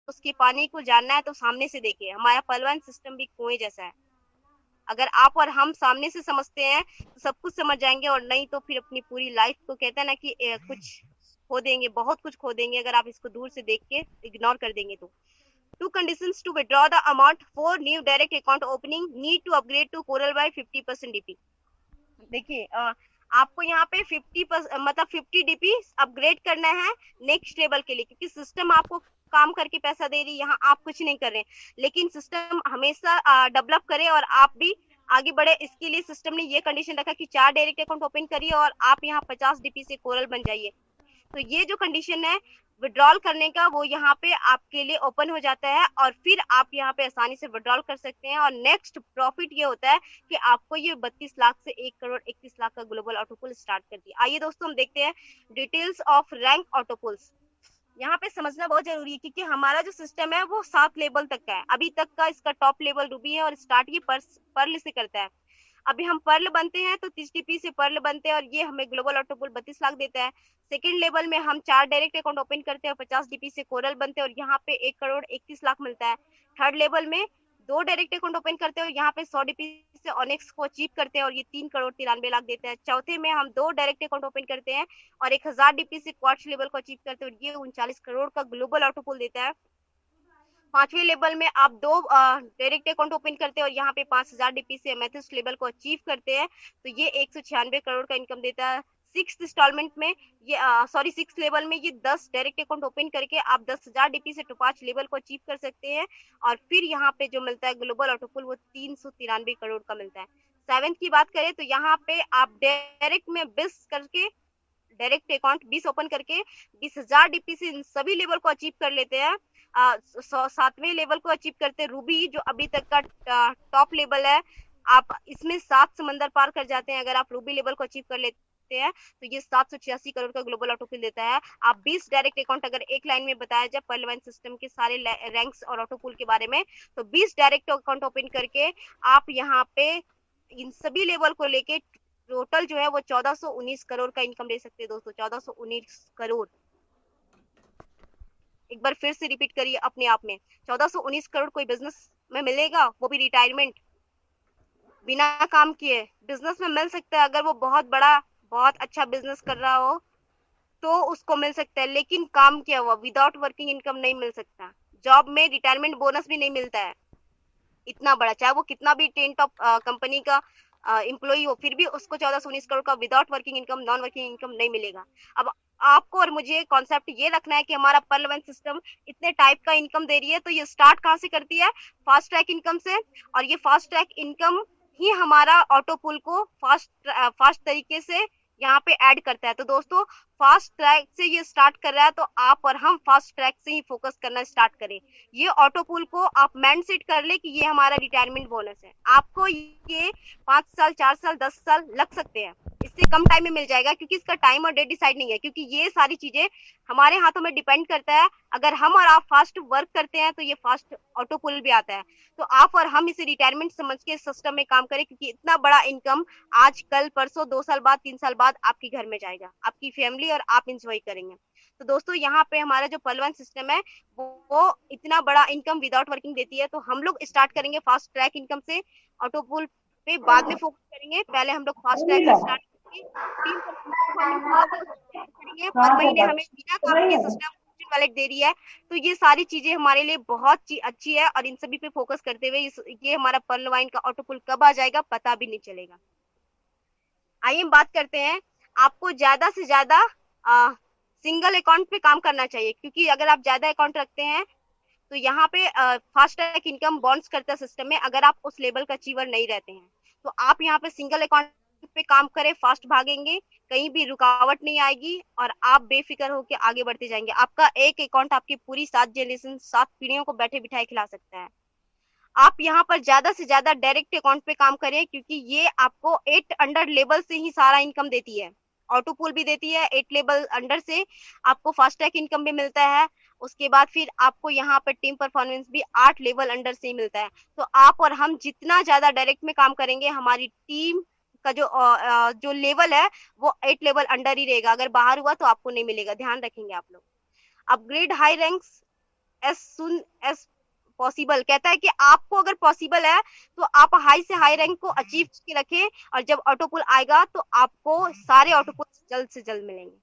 उसके पानी को जानना है तो सामने से देखिए, हमारा पहलवान सिस्टम भी कुएं जैसा है। अगर आप और हम सामने से समझते हैं तो सब कुछ समझ जाएंगे, और नहीं तो फिर अपनी पूरी लाइफ को, कहते हैं ना कि कुछ खो देंगे, बहुत कुछ खो देंगे अगर आप इसको दूर से देख के इग्नोर कर देंगे तो। Two conditions to withdraw the amount for new direct account opening, need to upgrade to coral by 50% DP. देखिए आपको यहाँ पे 50% मतलब 50 डीपी अपग्रेड करना है नेक्स्ट लेवल के लिए, क्योंकि सिस्टम आपको काम करके पैसा दे रही है, यहाँ आप कुछ नहीं कर रहे हैं, लेकिन सिस्टम हमेशा डेवलप करे और आप भी आगे बढ़े। इसके लिए सिस्टम ने ये कंडीशन रखा कि 4 डायरेक्ट अकाउंट ओपन करिए और आप यहाँ 50 डीपी से कोरल बन जाइए। तो ये जो कंडीशन है विड्रॉल करने का, वो यहाँ पे आपके लिए ओपन हो जाता है, और फिर आप यहाँ पे आसानी से विड्रॉल कर सकते हैं। और नेक्स्ट प्रॉफिट ये होता है कि आपको ये 32 लाख से 1 करोड़ 31 लाख का ग्लोबल ऑटोपुल स्टार्ट कर दिया। आइए दोस्तों हम देखते हैं डिटेल्स ऑफ रैंक ऑटोपुल्स। यहाँ पे समझना बहुत जरूरी है, क्योंकि हमारा जो सिस्टम है वो 7 लेवल तक का है, अभी तक का इसका टॉप लेवल रूबी है और स्टार्ट ये पर्ल से करता है। अभी हम पर्ल बनते हैं तो 30 डीपी से पर्ल बनते हैं, और ये हमें ग्लोबल ऑटोपुल 32 लाख देता है। सेकंड लेवल में हम 4 डायरेक्ट अकाउंट ओपन करते हैं और 50 डीपी से कोरल बनते हैं, और यहाँ पे 1 करोड़ 31 लाख मिलता है। थर्ड लेवल में 2 डायरेक्ट अकाउंट ओपन करते हैं और यहाँ पे 100 डीपी से ऑनेक्स को अचीव करते हैं, और ये 3 करोड़ 93 लाख देता है। चौथे में हम 2 डायरेक्ट अकाउंट ओपन करते हैं और 1000 डीपी से क्वार्ट्ज लेवल को अचीव करते हैं, और ये 39 करोड़ का ग्लोबल ऑटोपुल देता है। पांचवें लेवल में आप 2 डायरेक्ट अकाउंट ओपन करते हैं और यहाँ पे 5000 डीपी से एमेथिस्ट लेवल को अचीव करते हैं, तो ये 196 करोड़ का इनकम देता है। सिक्स इंस्टॉलमेंट में ये सिक्स लेवल में ये 10 डायरेक्ट अकाउंट ओपन करके आप 10,000 डीपी से टॉप लेवल को अचीव कर सकते हैं, और फिर यहाँ पे जो मिलता है ग्लोबल ऑटोपुल वो 393 करोड़ का मिलता है। सेवेंथ की बात करें तो यहाँ पे आप डायरेक्ट में 20 करके डायरेक्ट अकाउंट 20 ओपन करके 20,000 डीपी से इन सभी लेवल को अचीव कर लेते हैं। 7वें लेवल को अचीव करते हैं रूबी, जो अभी तक का टॉप लेवल है। आप इसमें 7 समंदर पार कर जाते हैं अगर आप रूबी लेवल को अचीव कर लेते हैं, तो ये 786 करोड़ का ग्लोबल ऑटोपुल देता है। आप 20 डायरेक्ट अकाउंट अगर एक लाइन में बताया जाए पहलवान सिस्टम के सारे रैंक्स और ऑटोपुल के बारे में, तो 20 डायरेक्ट अकाउंट ओपन करके आप यहाँ पे इन सभी लेवल को लेके टोटल जो है वो 1419 करोड़ का इनकम ले सकते हैं दोस्तों। 1419 करोड़, एक बार फिर से रिपीट करिए अपने आप में, 1419 करोड़ कोई बिजनेस में मिलेगा, वो भी रिटायरमेंट बिना काम किए। बिजनेस में मिल सकता है अगर वो बहुत बड़ा बहुत अच्छा बिजनेस कर रहा हो तो उसको मिल सकता है, लेकिन काम किया हुआ विदाउट वर्किंग इनकम नहीं मिल सकता। जॉब में रिटायरमेंट बोनस भी नहीं मिलता है इतना बड़ा, चाहे वो कितना भी 10 टॉप कंपनी का एम्प्लॉई हो, फिर भी उसको 1419 करोड़ का without working income, non working income नहीं मिलेगा। अब आपको और मुझे कॉन्सेप्ट ये रखना है कि हमारा पर्लवेंट सिस्टम इतने टाइप का इनकम दे रही है, तो ये स्टार्ट कहाँ से करती है? फास्ट ट्रैक इनकम से, और ये फास्ट ट्रैक इनकम ही हमारा ऑटो पुल को फास्ट तरीके से यहाँ पे ऐड करता है। तो दोस्तों फास्ट ट्रैक से ये स्टार्ट कर रहा है, तो आप और हम फास्ट ट्रैक से ही फोकस करना स्टार्ट करें। ये ऑटो पुल को आप माइंड सेट कर ले कि ये हमारा रिटायरमेंट बोनस है। आपको ये 5 साल 4 साल 10 साल लग सकते हैं, इससे कम टाइम में मिल जाएगा, क्योंकि इसका टाइम और डेट डिसाइड नहीं है, क्योंकि ये सारी चीजें हमारे हाथों में डिपेंड करता है। अगर हम और आप फास्ट वर्क करते हैं तो ये फास्ट ऑटो पुल भी आता है। तो आप और हम इसे रिटायरमेंट समझ के सिस्टम में काम करें, क्योंकि इतना बड़ा इनकम आज कल परसों 2 साल बाद 3 साल बाद आपके घर में जाएगा, आपकी फैमिली और आप इंजॉय करेंगे। तो दोस्तों यहाँ पे हमारा जो पहलवान सिस्टम है वो इतना बड़ा इनकम विदाउट वर्किंग देती है। तो हम लोग स्टार्ट करेंगे फास्ट ट्रैक इनकम से, ऑटो पुल पे बाद में फोकस करेंगे। पहले हम लोग फास्ट ट्रैक से स्टार्ट करेंगे, 3% करेंगे, पर महीने हमें बिना काम के सिस्टम वॉलेट दे रही है। तो ये सारी चीजें हमारे लिए बहुत अच्छी है, और इन सभी पे फोकस करते हुए ये हमारा पर्लवाइन का ऑटो पुल कब आ जाएगा पता भी नहीं चलेगा। आइए हम बात करते हैं, आपको ज्यादा से ज्यादा सिंगल अकाउंट पे काम करना चाहिए, क्योंकि अगर आप ज्यादा अकाउंट रखते हैं तो यहाँ पे फास्ट ट्रैक इनकम बॉन्ड्स करता है सिस्टम में। अगर आप उस लेवल का अचीवर नहीं रहते हैं तो आप यहाँ पे सिंगल अकाउंट पे काम करें, फास्ट भागेंगे, कहीं भी रुकावट नहीं आएगी, और आप बेफिक्र होकर आगे बढ़ते जाएंगे। आपका एक अकाउंट आपकी पूरी 7 जनरेशन 7 पीढ़ियों को बैठे बिठाए खिला सकता है। आप यहाँ पर ज्यादा से ज्यादा डायरेक्ट अकाउंट पे काम करें, क्योंकि ये आपको 8 अंडर लेवल से ही सारा इनकम देती है। ऑटो पुल भी देती है 8 लेवल अंडर से, आपको फास्ट ट्रैक इनकम भी मिलता है। उसके बाद फिर आपको यहाँ पर टीम परफॉर्मेंस भी 8 लेवल अंडर से ही मिलता है। तो आप और हम जितना ज्यादा डायरेक्ट में काम करेंगे, हमारी टीम का जो लेवल है वो 8 लेवल अंडर ही रहेगा। अगर बाहर हुआ तो आपको नहीं मिलेगा, ध्यान रखेंगे आप लोग। Upgrade high ranks as soon as possible. कहता है कि आपको अगर पॉसिबल है तो आप हाई से हाई रैंक को अचीव के रखें, और जब ऑटो पुल आएगा तो आपको सारे ऑटो पुल जल्द से जल्द मिलेंगे।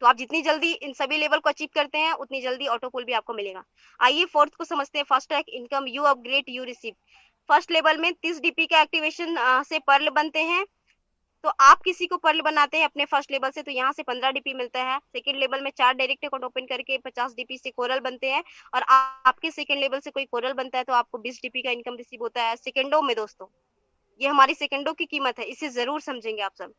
तो आप जितनी जल्दी इन सभी लेवल को अचीव करते हैं उतनी जल्दी ऑटो पुल भी आपको मिलेगा। आइए फोर्थ को समझते हैं, fast track income you upgrade you receive. First level में 30 डीपी का एक्टिवेशन से पर्ल बनते हैं। तो आप किसी को पर्ल बनाते हैं अपने फर्स्ट लेवल से तो यहाँ से 15 डीपी मिलता है। सेकंड लेवल में 4 डायरेक्ट अकाउंट ओपन करके 50 डीपी से कोरल बनते हैं, और आपके सेकंड लेवल से कोई कोरल बनता है तो आपको 20 डीपी का इनकम रिसीव होता है सेकंडों में। दोस्तों ये हमारी सेकंडों की कीमत है, इसे जरूर समझेंगे आप सब।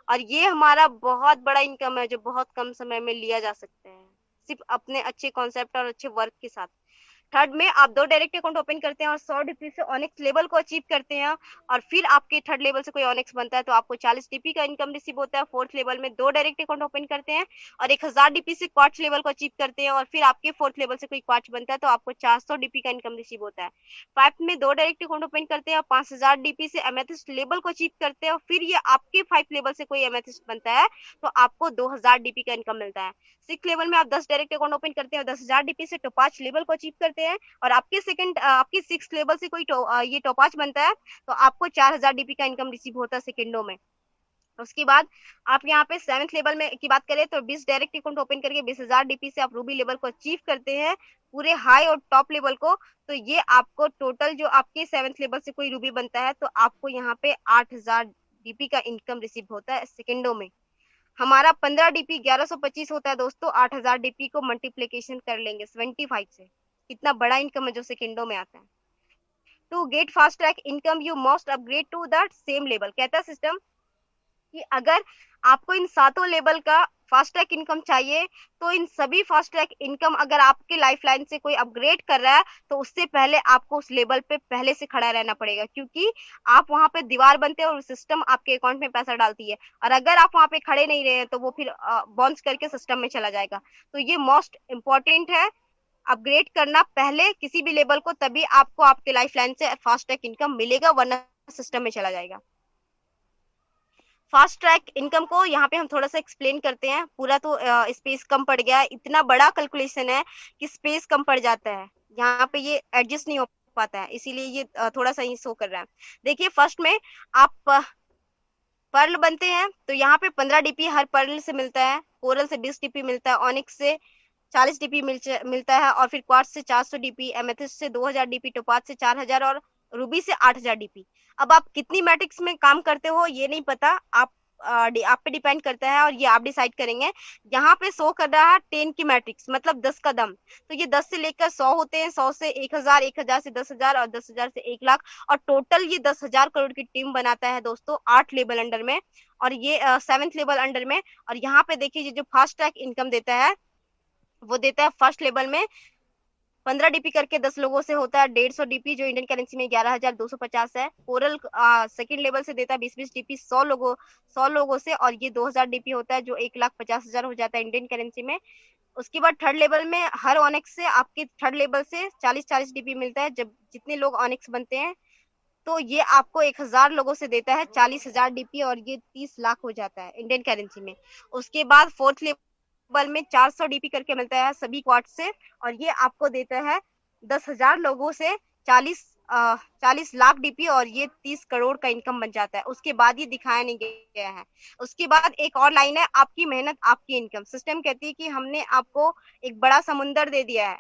और ये हमारा बहुत बड़ा इनकम है जो बहुत कम समय में लिया जा सकता है, सिर्फ अपने अच्छे कॉन्सेप्ट और अच्छे वर्क के साथ। थर्ड में आप 2 डायरेक्ट अकाउंट ओपन करते हैं और 100 डीपी से ऑनिक्स लेवल को अचीव करते हैं, और फिर आपके थर्ड लेवल से कोई ऑनिक्स बनता है तो आपको 40 डीपी का इनकम रिसीव होता है। फोर्थ लेवल में 2 डायरेक्ट अकाउंट ओपन करते हैं और 1000 डीपी से क्वार्ट्ज लेवल को अचीव करते हैं, और फिर आपके फोर्थ लेवल से कोई क्वार्ट्ज बनता है तो आपको 400 डीपी का इनकम रिसीव होता है। फाइव में 2 डायरेक्ट अकाउंट ओपन करते हैं और 5000 डीपी से एमेथिस्ट लेवल को अचीव करते हैं, और फिर ये आपके 5 लेवल से कोई एमेथिस्ट बनता है तो आपको 2000 डीपी का इनकम मिलता है। सिक्स लेवल में आप 10 डायरेक्ट अकाउंट ओपन करते हैं और 10,000 डीपी से टोपाज लेवल को अचीव करते हैं, और आपके सिक्स लेवल से कोई ये टोपाज बनता है तो आपको 4000 डीपी का इनकम रिसीव होता है सेकंडों में। उसके बाद आप यहाँ पे सेवंथ लेवल में की बात करें तो 20 डायरेक्ट अकाउंट ओपन करके 20,000 डीपी से आप रूबी लेवल को अचीव करते हैं, पूरे हाई और टॉप लेवल को। तो ये आपको टोटल जो आपके सेवंथ लेवल से कोई रूबी बनता है तो आपको यहाँ पे 8000 डीपी का इनकम रिसीव होता है सेकंडों में। हमारा 15 डीपी 1125 होता है दोस्तों। 8000 डीपी को मल्टीप्लीकेशन कर लेंगे 75 से, कितना बड़ा इनकम है जो सेकंडों में आता है। To get fast track income you must upgrade to that same level. कहता है सिस्टम कि अगर आपको इन सातों लेवल का फास्ट ट्रैक इनकम चाहिए तो इन सभी फास्ट ट्रैक इनकम अगर आपके लाइफलाइन से कोई अपग्रेड कर रहा है तो उससे पहले आपको उस लेवल पे पहले से खड़ा रहना पड़ेगा, क्योंकि आप वहां पे दीवार बनते हैं और सिस्टम आपके अकाउंट में पैसा डालती है, और अगर आप वहां पे खड़े नहीं रहे तो वो फिर बाउंस करके सिस्टम में चला जाएगा। तो ये मोस्ट इंपॉर्टेंट है, अपग्रेड करना पहले किसी भी लेवल को, तभी आपको आपके लाइफलाइन से फास्ट ट्रैक इनकम मिलेगा, वरना सिस्टम में चला जाएगा। फास्ट ट्रैक इनकम को यहाँ पे हम थोड़ा सा एक्सप्लेन करते हैं। पूरा तो स्पेस कम पड़ गया है, इतना बड़ा कैलकुलेशन है कि स्पेस कम पड़ जाता है, यहाँ पे ये एडजस्ट नहीं हो पाता है, इसीलिए ये थोड़ा सा ही शो कर रहा है। देखिए फर्स्ट में आप पर्ल बनते हैं तो यहाँ पे 15 डीपी हर पर्ल से मिलता है, कोरल से 20 डीपी मिलता है, ऑनिक्स से 40 डीपी मिलता है, और फिर क्वार्ट्ज से 400 डीपी, एमेथिस्ट से 2000 डीपी, टोपाज से 4000 और रूबी से 8000 डीपी। अब आप कितनी मैट्रिक्स में काम करते हो ये नहीं पता, आप पे डिपेंड करता है और ये आप डिसाइड करेंगे। यहाँ पे शो कर रहा है 10 की मैट्रिक्स, मतलब 10 का दम, तो ये 10 से लेकर 100 होते हैं, 100 से 1000, 1000 से 10,000 और 10,000 से 1 लाख, और टोटल ये 10,000 करोड़ की टीम बनाता है दोस्तों 8 लेवल अंडर में, और ये 7th लेवल अंडर में। और यहाँ पे देखिए जो फास्ट ट्रैक इनकम देता है वो देता है फर्स्ट लेवल में 15 डीपी करके 10 लोगों से होता है 150 डीपी, जो इंडियन करेंसी में 11,250 है। कोरल सेकंड लेवल से देता है 20-20 डीपी 100 लोगों से, और ये 2000 डीपी होता है जो 1,50,000 हो जाता है इंडियन करेंसी में। उसके बाद थर्ड लेवल में हर ऑनिक्स से आपके थर्ड लेवल से 40-40 डीपी मिलता है, जब जितने लोग ऑनिक्स बनते हैं तो ये आपको 1000 लोगों से देता है 40,000 डीपी, और ये 30 लाख हो जाता है इंडियन करेंसी में। उसके बाद फोर्थ लेवल में 400 डीपी करके मिलता है सभी क्वार्ट से, और ये आपको देता है 10,000 लोगों से 40 लाख डीपी, और ये 30 करोड़ का इनकम बन जाता है। उसके बाद ये दिखाया नहीं गया है। उसके बाद एक और लाइन है, आपकी मेहनत आपकी इनकम। सिस्टम कहती है कि हमने आपको एक बड़ा समुंदर दे दिया है,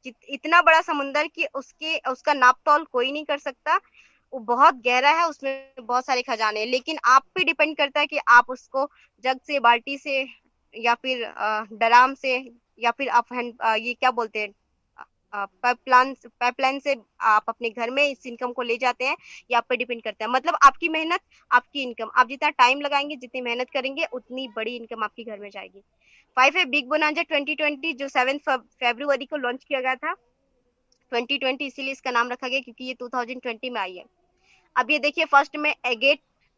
इतना बड़ा समुंदर कि उसका नाप तोल कोई नहीं कर सकता, वो बहुत गहरा है, उसमें बहुत सारे खजाने हैं, लेकिन आप पे डिपेंड करता है कि आप उसको जग से, बाल्टी से, या फिर डराम से, या फिर आप ये क्या बोलते हैं पाइपलाइन से आप अपने घर में इस इनकम को ले जाते हैं, ये आप पे डिपेंड करता है। मतलब आपकी मेहनत आपकी इनकम, आप जितना टाइम लगाएंगे, जितनी मेहनत करेंगे, उतनी बड़ी इनकम आपके घर में जाएगी। 5 है बिग बोनांजा 2020, जो 7 फरवरी को लॉन्च किया गया था। 2020 इसीलिए इसका नाम रखा गया क्योंकि ये 2020 में आई है। अब ये देखिए फर्स्ट में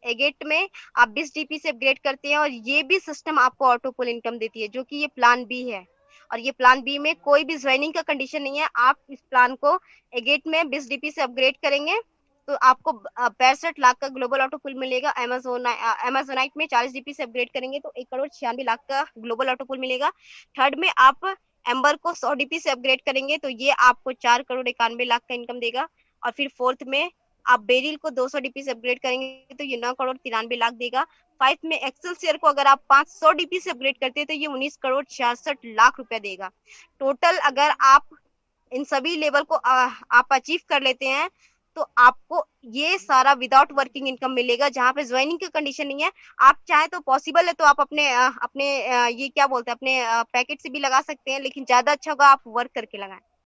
एगेट में आप 20 डीपी से अपग्रेड करते हैं, और ये भी सिस्टम आपको ऑटो पुल इनकम देती है, जो कि ये प्लान बी है। और ये प्लान बी में कोई भी ज्वाइनिंग का कंडीशन नहीं है, आप इस प्लान को एगेट में 20 डीपी से अपग्रेड करेंगे तो आपको 65 लाख का ग्लोबल ऑटो पुल मिलेगा। अमेजोनाइट में 40 DP से अपग्रेड करेंगे तो 1 करोड़ 96 लाख का ग्लोबल ऑटो पुल मिलेगा। थर्ड में आप एम्बर को 100 DP से अपग्रेड करेंगे तो ये आपको 4 करोड़ 91 लाख का इनकम देगा। और फिर फोर्थ में आप बेरिल को 200 DP से अपग्रेड करेंगे तो ये 9 करोड़ 93 लाख देगा। फाइव में एक्सेलसियर को अगर आप 500 DP से अपग्रेड करते हैं तो ये 19 करोड़ 66 लाख रुपया देगा। टोटल अगर आप इन सभी लेवल को आप अचीव कर लेते हैं तो आपको ये सारा विदाउट वर्किंग इनकम मिलेगा, जहाँ पे ज्वाइनिंग की कंडीशन नहीं है। आप चाहे तो पॉसिबल है तो आप अपने ये क्या बोलते हैं अपने पैकेट से भी लगा सकते हैं, लेकिन ज्यादा अच्छा होगा आप वर्क करके लगाएं।